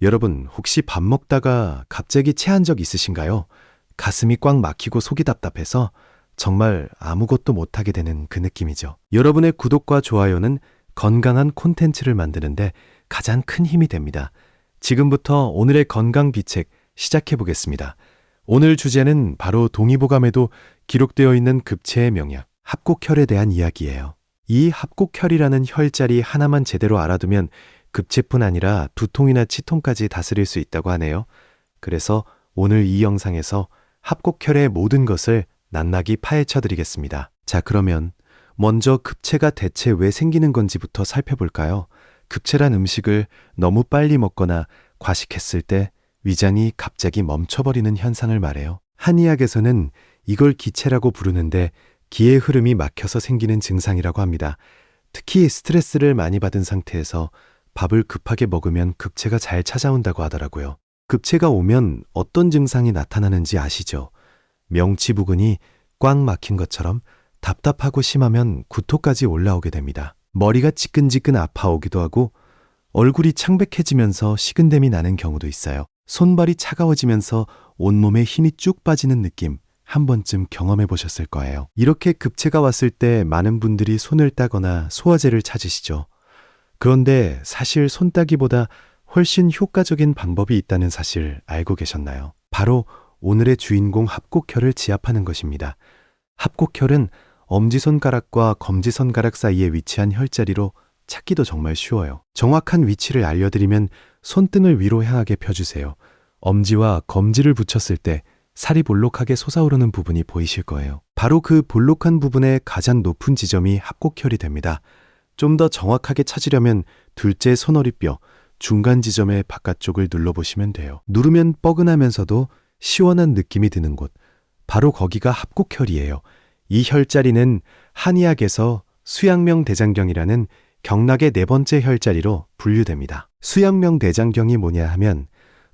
여러분, 혹시 밥 먹다가 갑자기 체한 적 있으신가요? 가슴이 꽉 막히고 속이 답답해서 정말 아무것도 못하게 되는 그 느낌이죠. 여러분의 구독과 좋아요는 건강한 콘텐츠를 만드는데 가장 큰 힘이 됩니다. 지금부터 오늘의 건강 비책 시작해 보겠습니다. 오늘 주제는 바로 동의보감에도 기록되어 있는 급체의 명약, 합곡혈에 대한 이야기예요. 이 합곡혈이라는 혈자리 하나만 제대로 알아두면 급체뿐 아니라 두통이나 치통까지 다스릴 수 있다고 하네요. 그래서 오늘 이 영상에서 합곡혈의 모든 것을 낱낱이 파헤쳐 드리겠습니다. 자, 그러면 먼저 급체가 대체 왜 생기는 건지부터 살펴볼까요? 급체란 음식을 너무 빨리 먹거나 과식했을 때 위장이 갑자기 멈춰버리는 현상을 말해요. 한의학에서는 이걸 기체라고 부르는데 기의 흐름이 막혀서 생기는 증상이라고 합니다. 특히 스트레스를 많이 받은 상태에서 밥을 급하게 먹으면 급체가 잘 찾아온다고 하더라고요. 급체가 오면 어떤 증상이 나타나는지 아시죠? 명치 부근이 꽉 막힌 것처럼 답답하고 심하면 구토까지 올라오게 됩니다. 머리가 지끈지끈 아파오기도 하고 얼굴이 창백해지면서 식은땀이 나는 경우도 있어요. 손발이 차가워지면서 온몸에 힘이 쭉 빠지는 느낌 한 번쯤 경험해 보셨을 거예요. 이렇게 급체가 왔을 때 많은 분들이 손을 따거나 소화제를 찾으시죠. 그런데 사실 손 따기보다 훨씬 효과적인 방법이 있다는 사실 알고 계셨나요? 바로 오늘의 주인공 합곡혈을 지압하는 것입니다. 합곡혈은 엄지손가락과 검지손가락 사이에 위치한 혈자리로 찾기도 정말 쉬워요. 정확한 위치를 알려드리면 손등을 위로 향하게 펴주세요. 엄지와 검지를 붙였을 때 살이 볼록하게 솟아오르는 부분이 보이실 거예요. 바로 그 볼록한 부분의 가장 높은 지점이 합곡혈이 됩니다. 좀 더 정확하게 찾으려면 둘째 손허리뼈 중간 지점의 바깥쪽을 눌러보시면 돼요. 누르면 뻐근하면서도 시원한 느낌이 드는 곳, 바로 거기가 합곡혈이에요. 이 혈자리는 한의학에서 수양명대장경이라는 경락의 네 번째 혈자리로 분류됩니다. 수양명대장경이 뭐냐 하면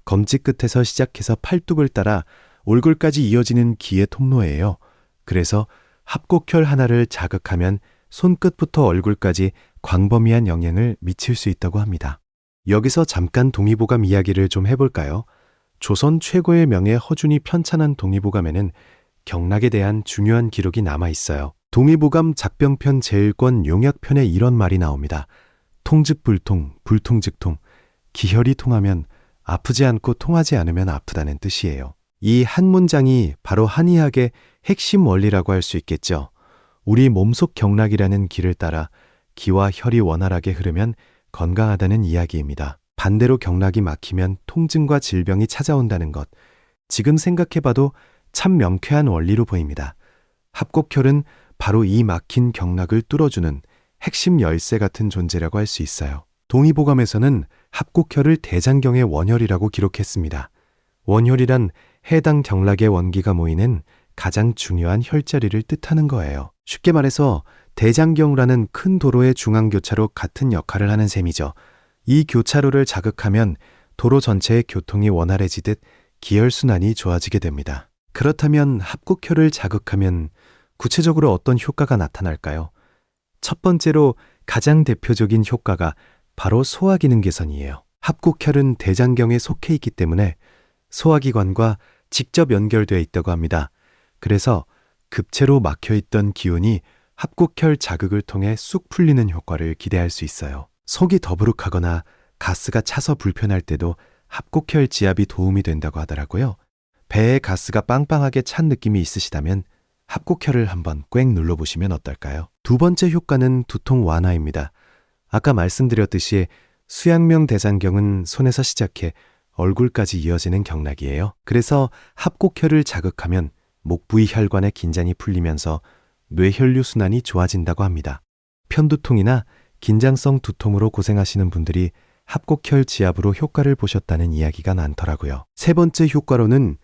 검지 끝에서 시작해서 팔뚝을 따라 얼굴까지 이어지는 기의 통로예요. 그래서 합곡혈 하나를 자극하면 손끝부터 얼굴까지 광범위한 영향을 미칠 수 있다고 합니다. 여기서 잠깐 동의보감 이야기를 좀 해볼까요? 조선 최고의 명의 허준이 편찬한 동의보감에는 경락에 대한 중요한 기록이 남아 있어요. 동의보감 작병편 제1권 용약편에 이런 말이 나옵니다. 통즉불통, 불통즉통, 기혈이 통하면 아프지 않고 통하지 않으면 아프다는 뜻이에요. 이 한 문장이 바로 한의학의 핵심 원리라고 할 수 있겠죠. 우리 몸속 경락이라는 길을 따라 기와 혈이 원활하게 흐르면 건강하다는 이야기입니다. 반대로 경락이 막히면 통증과 질병이 찾아온다는 것. 지금 생각해봐도 참 명쾌한 원리로 보입니다. 합곡혈은 바로 이 막힌 경락을 뚫어주는 핵심 열쇠 같은 존재라고 할 수 있어요. 동의보감에서는 합곡혈을 대장경의 원혈이라고 기록했습니다. 원혈이란 해당 경락의 원기가 모이는 가장 중요한 혈자리를 뜻하는 거예요. 쉽게 말해서 대장경이라는 큰 도로의 중앙교차로 같은 역할을 하는 셈이죠. 이 교차로를 자극하면 도로 전체의 교통이 원활해지듯 기혈순환이 좋아지게 됩니다. 그렇다면 합곡혈을 자극하면 구체적으로 어떤 효과가 나타날까요? 첫 번째로 가장 대표적인 효과가 바로 소화기능 개선이에요. 합곡혈은 대장경에 속해 있기 때문에 소화기관과 직접 연결되어 있다고 합니다. 그래서 급체로 막혀있던 기운이 합곡혈 자극을 통해 쑥 풀리는 효과를 기대할 수 있어요. 속이 더부룩하거나 가스가 차서 불편할 때도 합곡혈 지압이 도움이 된다고 하더라고요. 배에 가스가 빵빵하게 찬 느낌이 있으시다면 합곡혈을 한번 꽉 눌러보시면 어떨까요? 두 번째 효과는 두통 완화입니다. 아까 말씀드렸듯이 수양명대장경은 손에서 시작해 얼굴까지 이어지는 경락이에요. 그래서 합곡혈을 자극하면 목 부위 혈관의 긴장이 풀리면서 뇌혈류 순환이 좋아진다고 합니다. 편두통이나 긴장성 두통으로 고생하시는 분들이 합곡혈 지압으로 효과를 보셨다는 이야기가 많더라고요. 세 번째 효과로는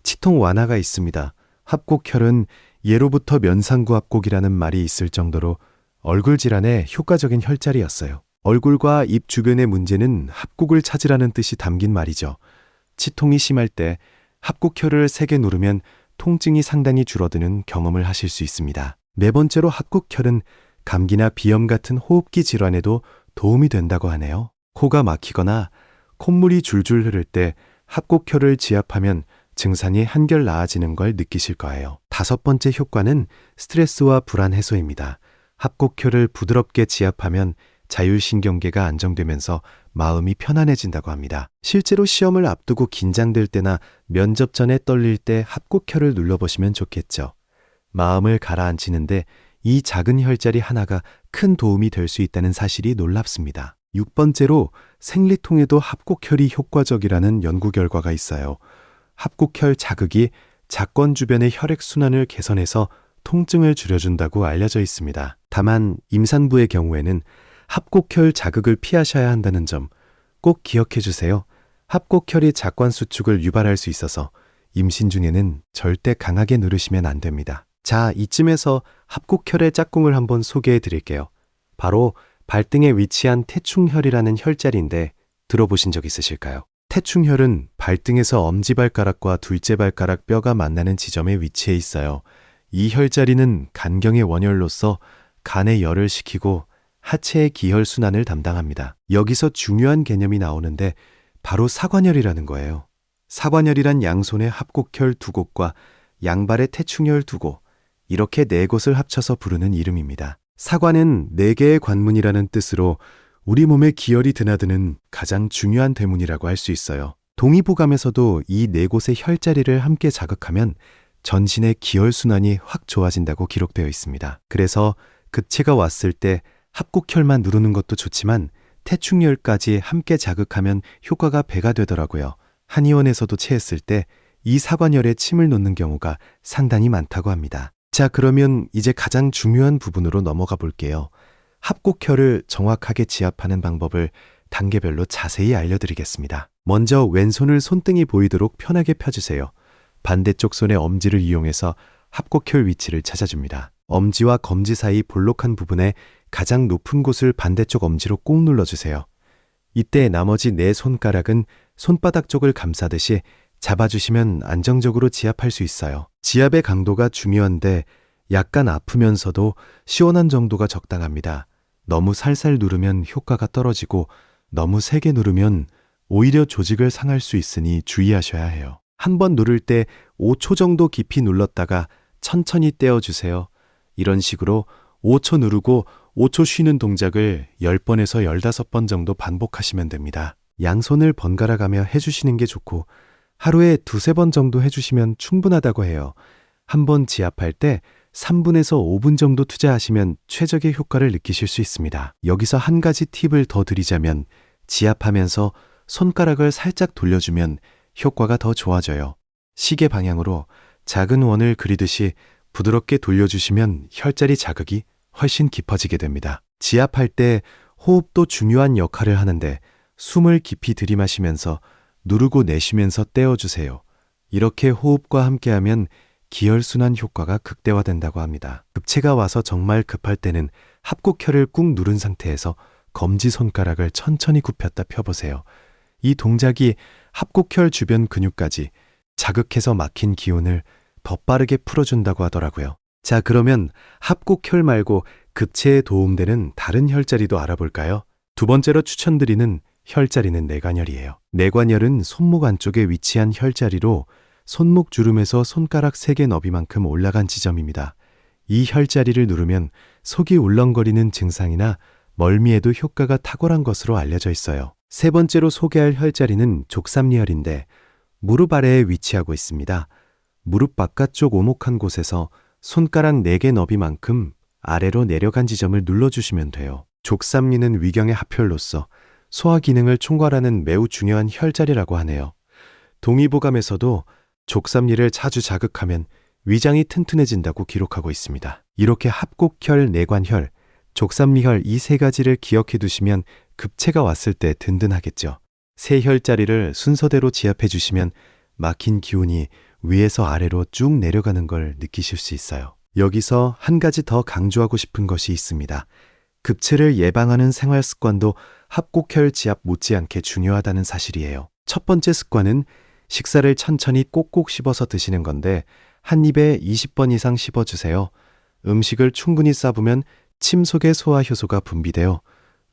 치통 완화가 있습니다. 합곡혈은 예로부터 면상구 합곡이라는 말이 있을 정도로 얼굴 질환에 효과적인 혈자리였어요. 얼굴과 입 주변의 문제는 합곡을 찾으라는 뜻이 담긴 말이죠. 치통이 심할 때 합곡혈을 세게 누르면 통증이 상당히 줄어드는 경험을 하실 수 있습니다. 네 번째로 합곡혈은 감기나 비염 같은 호흡기 질환에도 도움이 된다고 하네요. 코가 막히거나 콧물이 줄줄 흐를 때 합곡혈을 지압하면 증상이 한결 나아지는 걸 느끼실 거예요. 5번째 효과는 스트레스와 불안 해소입니다. 합곡혈을 부드럽게 지압하면 자율신경계가 안정되면서 마음이 편안해진다고 합니다. 실제로 시험을 앞두고 긴장될 때나 면접 전에 떨릴 때 합곡혈을 눌러보시면 좋겠죠. 마음을 가라앉히는데 이 작은 혈자리 하나가 큰 도움이 될 수 있다는 사실이 놀랍습니다. 6번째로 생리통에도 합곡혈이 효과적이라는 연구 결과가 있어요. 합곡혈 자극이 작건 주변의 혈액순환을 개선해서 통증을 줄여준다고 알려져 있습니다. 다만 임산부의 경우에는 합곡혈 자극을 피하셔야 한다는 점 꼭 기억해 주세요. 합곡혈이 작관 수축을 유발할 수 있어서 임신 중에는 절대 강하게 누르시면 안 됩니다. 자, 이쯤에서 합곡혈의 짝꿍을 한번 소개해 드릴게요. 바로 발등에 위치한 태충혈이라는 혈자리인데 들어보신 적 있으실까요? 태충혈은 발등에서 엄지발가락과 둘째 발가락 뼈가 만나는 지점에 위치해 있어요. 이 혈자리는 간경의 원혈로서 간에 열을 식히고 하체의 기혈순환을 담당합니다. 여기서 중요한 개념이 나오는데 바로 사관혈이라는 거예요. 사관혈이란 양손의 합곡혈 2곳과 양발의 태충혈 2곳, 이렇게 4곳을 합쳐서 부르는 이름입니다. 사관은 4개의 관문이라는 뜻으로 우리 몸에 기혈이 드나드는 가장 중요한 대문이라고 할 수 있어요. 동의보감에서도 이 4곳의 혈자리를 함께 자극하면 전신의 기혈순환이 확 좋아진다고 기록되어 있습니다. 그래서 급체가 왔을 때 합곡혈만 누르는 것도 좋지만 태충혈까지 함께 자극하면 효과가 배가 되더라고요. 한의원에서도 체했을 때 이 사관혈에 침을 놓는 경우가 상당히 많다고 합니다. 자, 그러면 이제 가장 중요한 부분으로 넘어가 볼게요. 합곡혈을 정확하게 지압하는 방법을 단계별로 자세히 알려드리겠습니다. 먼저 왼손을 손등이 보이도록 편하게 펴주세요. 반대쪽 손의 엄지를 이용해서 합곡혈 위치를 찾아줍니다. 엄지와 검지 사이 볼록한 부분에 가장 높은 곳을 반대쪽 엄지로 꾹 눌러주세요. 이때 나머지 4손가락은 손바닥 쪽을 감싸듯이 잡아주시면 안정적으로 지압할 수 있어요. 지압의 강도가 중요한데 약간 아프면서도 시원한 정도가 적당합니다. 너무 살살 누르면 효과가 떨어지고 너무 세게 누르면 오히려 조직을 상할 수 있으니 주의하셔야 해요. 한 번 누를 때 5초 정도 깊이 눌렀다가 천천히 떼어주세요. 이런 식으로 5초 누르고 5초 쉬는 동작을 10번에서 15번 정도 반복하시면 됩니다. 양손을 번갈아 가며 해주시는 게 좋고 하루에 2-3번 정도 해주시면 충분하다고 해요. 한 번 지압할 때 3분에서 5분 정도 투자하시면 최적의 효과를 느끼실 수 있습니다. 여기서 한 가지 팁을 더 드리자면 지압하면서 손가락을 살짝 돌려주면 효과가 더 좋아져요. 시계 방향으로 작은 원을 그리듯이 부드럽게 돌려주시면 혈자리 자극이 훨씬 깊어지게 됩니다. 지압할 때 호흡도 중요한 역할을 하는데 숨을 깊이 들이마시면서 누르고 내쉬면서 떼어주세요. 이렇게 호흡과 함께하면 기혈순환 효과가 극대화된다고 합니다. 급체가 와서 정말 급할 때는 합곡혈을 꾹 누른 상태에서 검지손가락을 천천히 굽혔다 펴보세요. 이 동작이 합곡혈 주변 근육까지 자극해서 막힌 기운을 더 빠르게 풀어준다고 하더라고요. 자, 그러면 합곡혈 말고 급체에 도움되는 다른 혈자리도 알아볼까요? 2번째로 추천드리는 혈자리는 내관혈이에요. 내관혈은 손목 안쪽에 위치한 혈자리로 손목 주름에서 손가락 3개 너비만큼 올라간 지점입니다. 이 혈자리를 누르면 속이 울렁거리는 증상이나 멀미에도 효과가 탁월한 것으로 알려져 있어요. 3번째로 소개할 혈자리는 족삼리혈인데 무릎 아래에 위치하고 있습니다. 무릎 바깥쪽 오목한 곳에서 손가락 4개 너비만큼 아래로 내려간 지점을 눌러주시면 돼요. 족삼리는 위경의 합혈로서 소화 기능을 총괄하는 매우 중요한 혈자리라고 하네요. 동의보감에서도 족삼리를 자주 자극하면 위장이 튼튼해진다고 기록하고 있습니다. 이렇게 합곡혈, 내관혈, 족삼리혈 이 3가지를 기억해 두시면 급체가 왔을 때 든든하겠죠. 3혈자리를 순서대로 지압해 주시면 막힌 기운이 위에서 아래로 쭉 내려가는 걸 느끼실 수 있어요. 여기서 한 가지 더 강조하고 싶은 것이 있습니다. 급체를 예방하는 생활 습관도 합곡혈 지압 못지않게 중요하다는 사실이에요. 첫 번째 습관은 식사를 천천히 꼭꼭 씹어서 드시는 건데 한 입에 20번 이상 씹어주세요. 음식을 충분히 씹으면 침 속의 소화 효소가 분비되어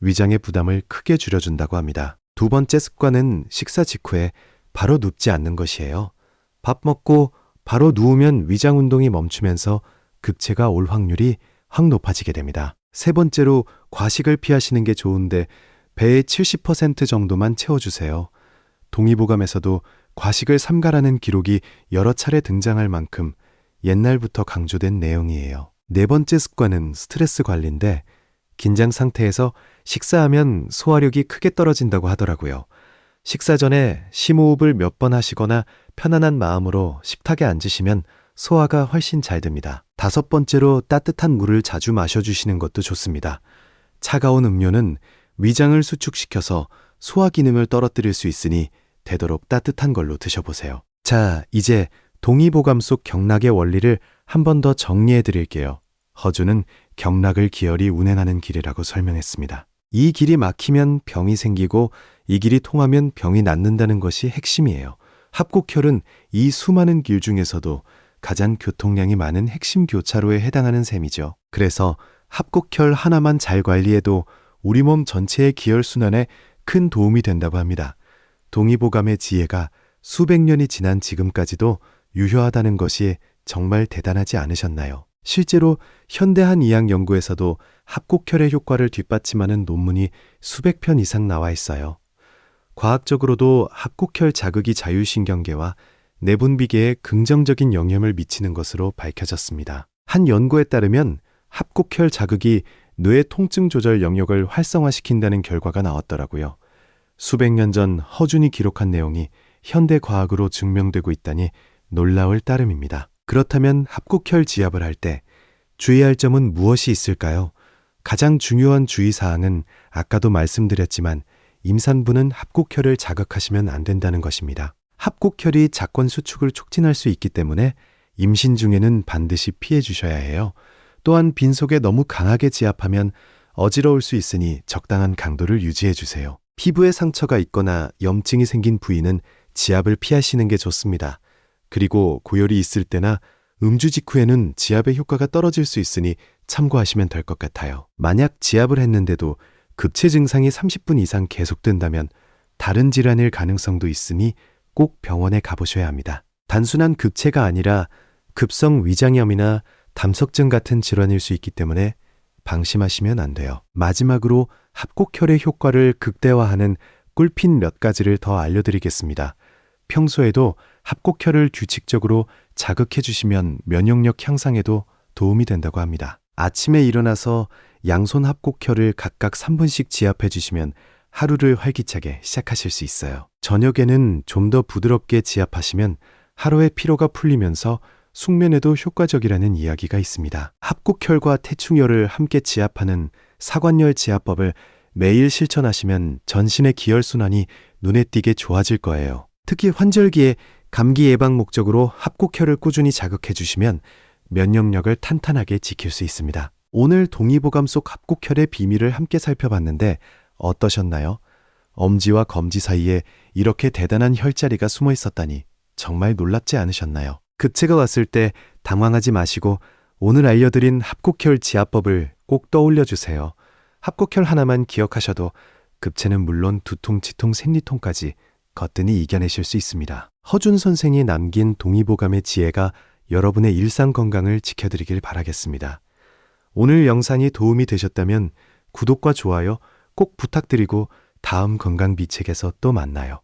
위장의 부담을 크게 줄여준다고 합니다. 두 번째 습관은 식사 직후에 바로 눕지 않는 것이에요. 밥 먹고 바로 누우면 위장 운동이 멈추면서 급체가 올 확률이 확 높아지게 됩니다. 세 번째로 과식을 피하시는 게 좋은데 배의 70% 정도만 채워주세요. 동의보감에서도 과식을 삼가라는 기록이 여러 차례 등장할 만큼 옛날부터 강조된 내용이에요. 네 번째 습관은 스트레스 관리인데 긴장 상태에서 식사하면 소화력이 크게 떨어진다고 하더라고요. 식사 전에 심호흡을 몇 번 하시거나 편안한 마음으로 식탁에 앉으시면 소화가 훨씬 잘 됩니다. 다섯 번째로 따뜻한 물을 자주 마셔주시는 것도 좋습니다. 차가운 음료는 위장을 수축시켜서 소화 기능을 떨어뜨릴 수 있으니 되도록 따뜻한 걸로 드셔보세요. 자, 이제 동의보감 속 경락의 원리를 한 번 더 정리해 드릴게요. 허준은 경락을 기혈이 운행하는 길이라고 설명했습니다. 이 길이 막히면 병이 생기고 이 길이 통하면 병이 낫는다는 것이 핵심이에요. 합곡혈은 이 수많은 길 중에서도 가장 교통량이 많은 핵심 교차로에 해당하는 셈이죠. 그래서 합곡혈 하나만 잘 관리해도 우리 몸 전체의 기혈순환에 큰 도움이 된다고 합니다. 동의보감의 지혜가 수백 년이 지난 지금까지도 유효하다는 것이 정말 대단하지 않으셨나요? 실제로 현대한 의학 연구에서도 합곡혈의 효과를 뒷받침하는 논문이 수백 편 이상 나와 있어요. 과학적으로도 합곡혈 자극이 자율신경계와 내분비계에 긍정적인 영향을 미치는 것으로 밝혀졌습니다. 한 연구에 따르면 합곡혈 자극이 뇌 통증 조절 영역을 활성화시킨다는 결과가 나왔더라고요. 수백 년 전 허준이 기록한 내용이 현대 과학으로 증명되고 있다니 놀라울 따름입니다. 그렇다면 합곡혈 지압을 할 때 주의할 점은 무엇이 있을까요? 가장 중요한 주의사항은 아까도 말씀드렸지만 임산부는 합곡혈을 자극하시면 안 된다는 것입니다. 합곡혈이 작권 수축을 촉진할 수 있기 때문에 임신 중에는 반드시 피해 주셔야 해요. 또한 빈속에 너무 강하게 지압하면 어지러울 수 있으니 적당한 강도를 유지해 주세요. 피부에 상처가 있거나 염증이 생긴 부위는 지압을 피하시는 게 좋습니다. 그리고 고열이 있을 때나 음주 직후에는 지압의 효과가 떨어질 수 있으니 참고하시면 될 것 같아요. 만약 지압을 했는데도 급체 증상이 30분 이상 계속된다면 다른 질환일 가능성도 있으니 꼭 병원에 가보셔야 합니다. 단순한 급체가 아니라 급성 위장염이나 담석증 같은 질환일 수 있기 때문에 방심하시면 안 돼요. 마지막으로 합곡혈의 효과를 극대화하는 꿀팁 몇 가지를 더 알려드리겠습니다. 평소에도 합곡혈을 규칙적으로 자극해 주시면 면역력 향상에도 도움이 된다고 합니다. 아침에 일어나서 양손 합곡혈을 각각 3분씩 지압해 주시면 하루를 활기차게 시작하실 수 있어요. 저녁에는 좀 더 부드럽게 지압하시면 하루의 피로가 풀리면서 숙면에도 효과적이라는 이야기가 있습니다. 합곡혈과 태충혈을 함께 지압하는 사관열 지압법을 매일 실천하시면 전신의 기혈순환이 눈에 띄게 좋아질 거예요. 특히 환절기에 감기 예방 목적으로 합곡혈을 꾸준히 자극해 주시면 면역력을 탄탄하게 지킬 수 있습니다. 오늘 동의보감 속 합곡혈의 비밀을 함께 살펴봤는데 어떠셨나요? 엄지와 검지 사이에 이렇게 대단한 혈자리가 숨어 있었다니 정말 놀랍지 않으셨나요? 급체가 왔을 때 당황하지 마시고 오늘 알려드린 합곡혈 지압법을 꼭 떠올려 주세요. 합곡혈 하나만 기억하셔도 급체는 물론 두통, 치통, 생리통까지 거뜬히 이겨내실 수 있습니다. 허준 선생이 남긴 동의보감의 지혜가 여러분의 일상 건강을 지켜드리길 바라겠습니다. 오늘 영상이 도움이 되셨다면 구독과 좋아요 꼭 부탁드리고 다음 건강 비책에서 또 만나요.